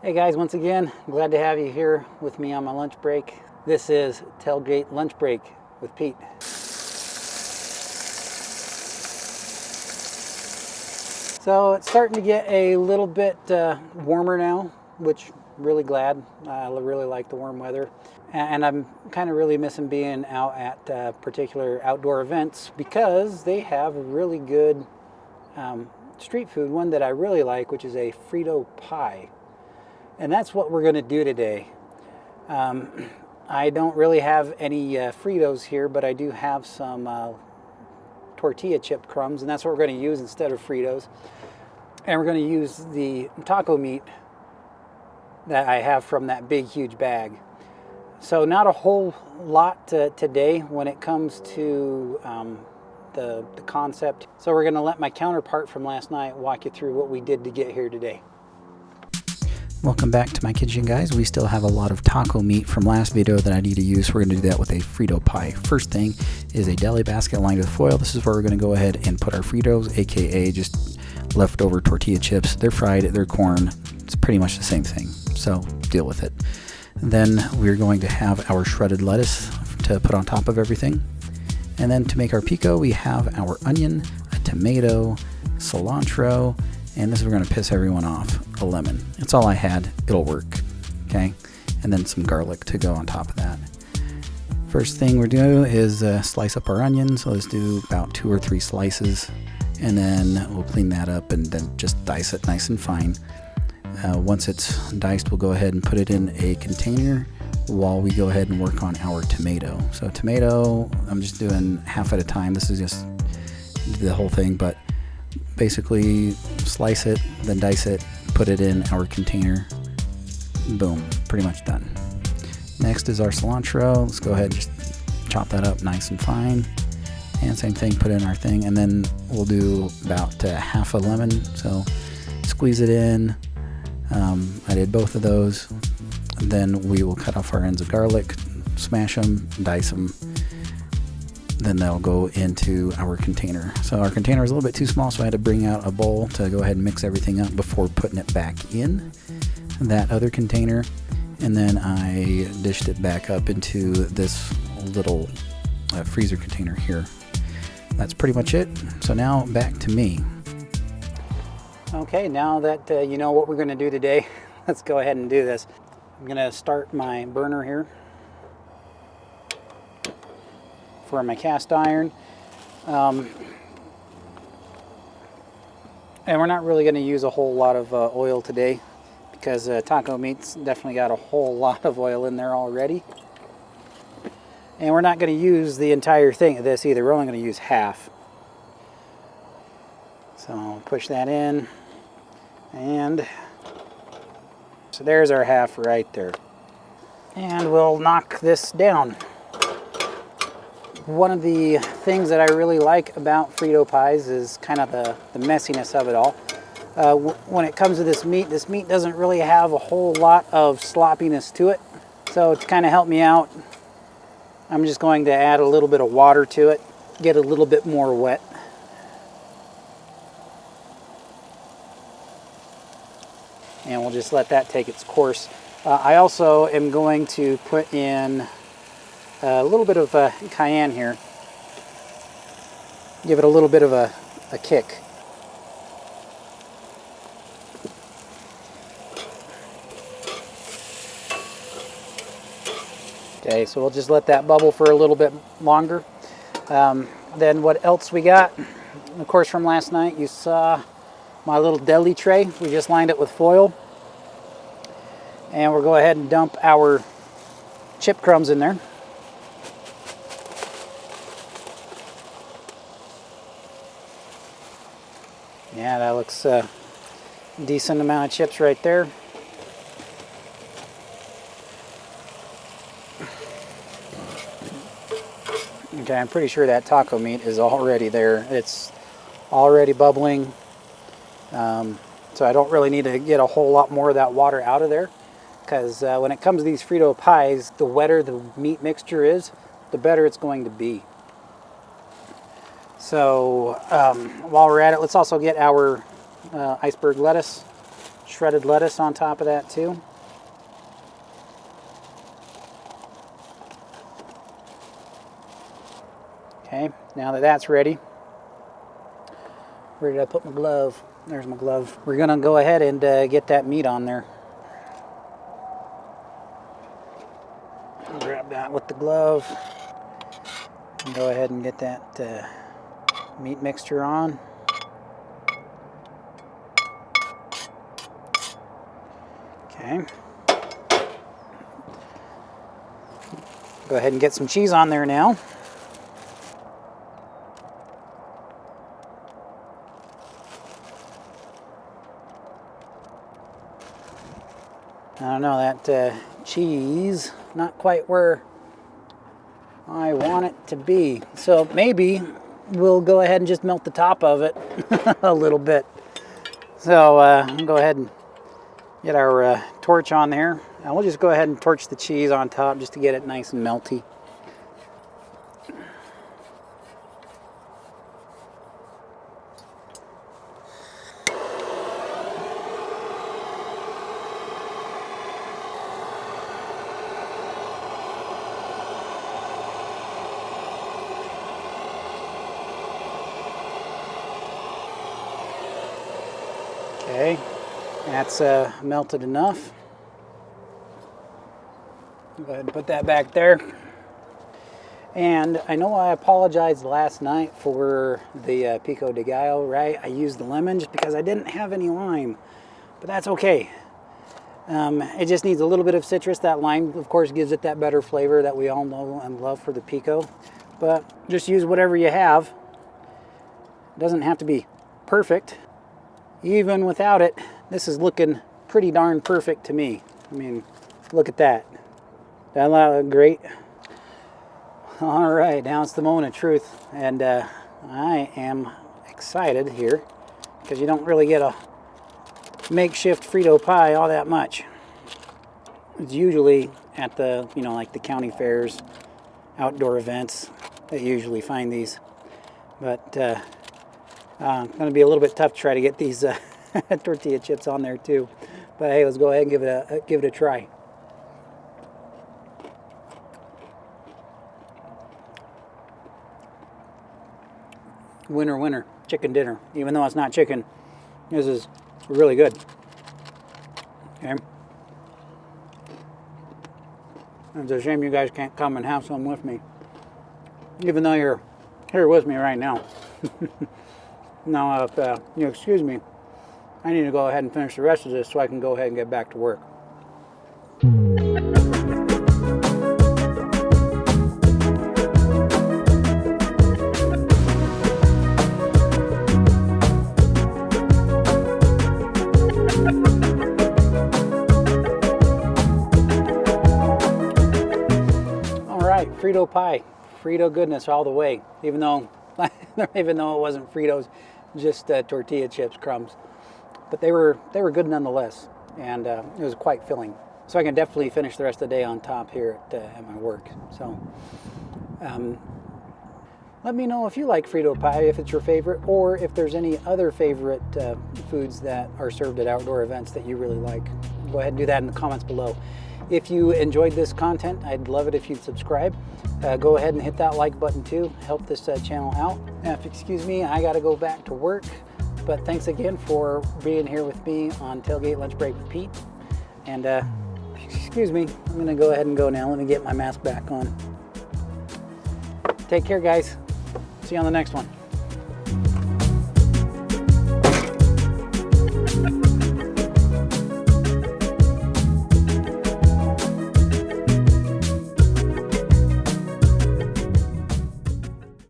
Hey guys, once again, glad to have you here with me on my lunch break. This is Tailgate Lunch Break with Pete. So it's starting to get a little bit warmer now, which I'm really glad. I really like the warm weather. And I'm kind of really missing being out at particular outdoor events because they have really good street food. One that I really like, which is a Frito Pie. And that's what we're going to do today. I don't really have any Fritos here, but I do have some tortilla chip crumbs, and that's what we're going to use instead of Fritos. And we're going to use the taco meat that I have from that big, huge bag. So not a whole lot today when it comes to the concept. So we're going to let my counterpart from last night walk you through what we did to get here today. Welcome back to my kitchen, guys. We still have a lot of taco meat from last video that I need to use. We're going to do that with a Frito Pie. First thing is a deli basket lined with foil. This is where we're going to go ahead and put our Fritos, aka just leftover tortilla chips. They're fried, they're corn. It's pretty much the same thing, so deal with it. Then we're going to have our shredded lettuce to put on top of everything. And then to make our pico, we have our onion, a tomato, cilantro, and this is we're going to piss everyone off, a lemon. It's all I had. It'll work. Okay? And then some garlic to go on top of that. First thing we're doing is slice up our onions. So let's do about 2 or 3 slices. And then we'll clean that up and then just dice it nice and fine. Once it's diced, we'll go ahead and put it in a container while we go ahead and work on our tomato. So tomato, I'm just doing half at a time. This is just the whole thing, but basically slice it, then dice it, put it in our container. Boom, pretty much done. Next is our cilantro. Let's go ahead and just chop that up nice and fine. And same thing, put in our thing, and then we'll do about half a lemon. So squeeze it in. I did both of those. Then we will cut off our ends of garlic, smash them, dice them. Then that'll go into our container. So our container is a little bit too small, so I had to bring out a bowl to go ahead and mix everything up before putting it back in that other container. And then I dished it back up into this little freezer container here. That's pretty much it. So now back to me. Okay, now that you know what we're going to do today, let's go ahead and do this. I'm going to start my burner here for my cast iron. And we're not really going to use a whole lot of oil today because taco meat's definitely got a whole lot of oil in there already. And we're not going to use the entire thing of this either. We're only going to use half. So I'll push that in. And so there's our half right there. And we'll knock this down. One of the things that I really like about Frito Pies is kind of the messiness of it all. When it comes to this meat doesn't really have a whole lot of sloppiness to it. So to kind of help me out, I'm just going to add a little bit of water to it, get a little bit more wet. And we'll just let that take its course. I also am going to put in a little bit of cayenne here. Give it a little bit of a kick. Okay, so we'll just let that bubble for a little bit longer. Then what else we got? Of course, from last night, you saw my little deli tray. We just lined it with foil. And we'll go ahead and dump our chip crumbs in there. Yeah, that looks a decent amount of chips right there. Okay, I'm pretty sure that taco meat is already there. It's already bubbling. So I don't really need to get a whole lot more of that water out of there. Because when it comes to these Frito Pies, the wetter the meat mixture is, the better it's going to be. So while we're at it, let's also get our iceberg lettuce shredded lettuce on top of that too. Okay, now that that's ready, where did I put my glove? There's my glove. We're gonna go ahead and get that meat on there. Grab that with the glove and go ahead and get that meat mixture on. Okay. Go ahead and get some cheese on there now. I don't know, that cheese, not quite where I want it to be. So maybe we'll go ahead and just melt the top of it a little bit. So we'll go ahead and get our torch on there. And we'll just go ahead and torch the cheese on top just to get it nice and melty. Okay, that's melted enough. Go ahead and put that back there. And I know I apologized last night for the pico de gallo, right? I used the lemon just because I didn't have any lime, but that's okay. It just needs a little bit of citrus. That lime, of course, gives it that better flavor that we all know and love for the pico. But just use whatever you have. It doesn't have to be perfect. Even without it, this is looking pretty darn perfect to me. I mean, look at that. That look great. All right, now it's the moment of truth. And I am excited here because you don't really get a makeshift Frito pie all that much. It's usually at the, like the county fairs, outdoor events that you usually find these. But going to be a little bit tough to try to get these tortilla chips on there too. But hey, let's go ahead and give it a try. Winner, winner, chicken dinner. Even though it's not chicken, this is really good. Okay. It's a shame you guys can't come and have some with me, even though you're here with me right now. Now, if you excuse me, I need to go ahead and finish the rest of this so I can go ahead and get back to work. All right, Frito pie, Frito goodness all the way. Even though it wasn't Fritos, just tortilla chips, crumbs. But they were good nonetheless, and it was quite filling. So I can definitely finish the rest of the day on top here at my work. So let me know if you like Frito pie, if it's your favorite, or if there's any other favorite foods that are served at outdoor events that you really like. Go ahead and do that in the comments below. If you enjoyed this content, I'd love it if you'd subscribe. Go ahead and hit that like button too. Help this channel out. Excuse me, I got to go back to work. But thanks again for being here with me on Tailgate Lunch Break with Pete. And excuse me, I'm going to go ahead and go now. Let me get my mask back on. Take care, guys. See you on the next one.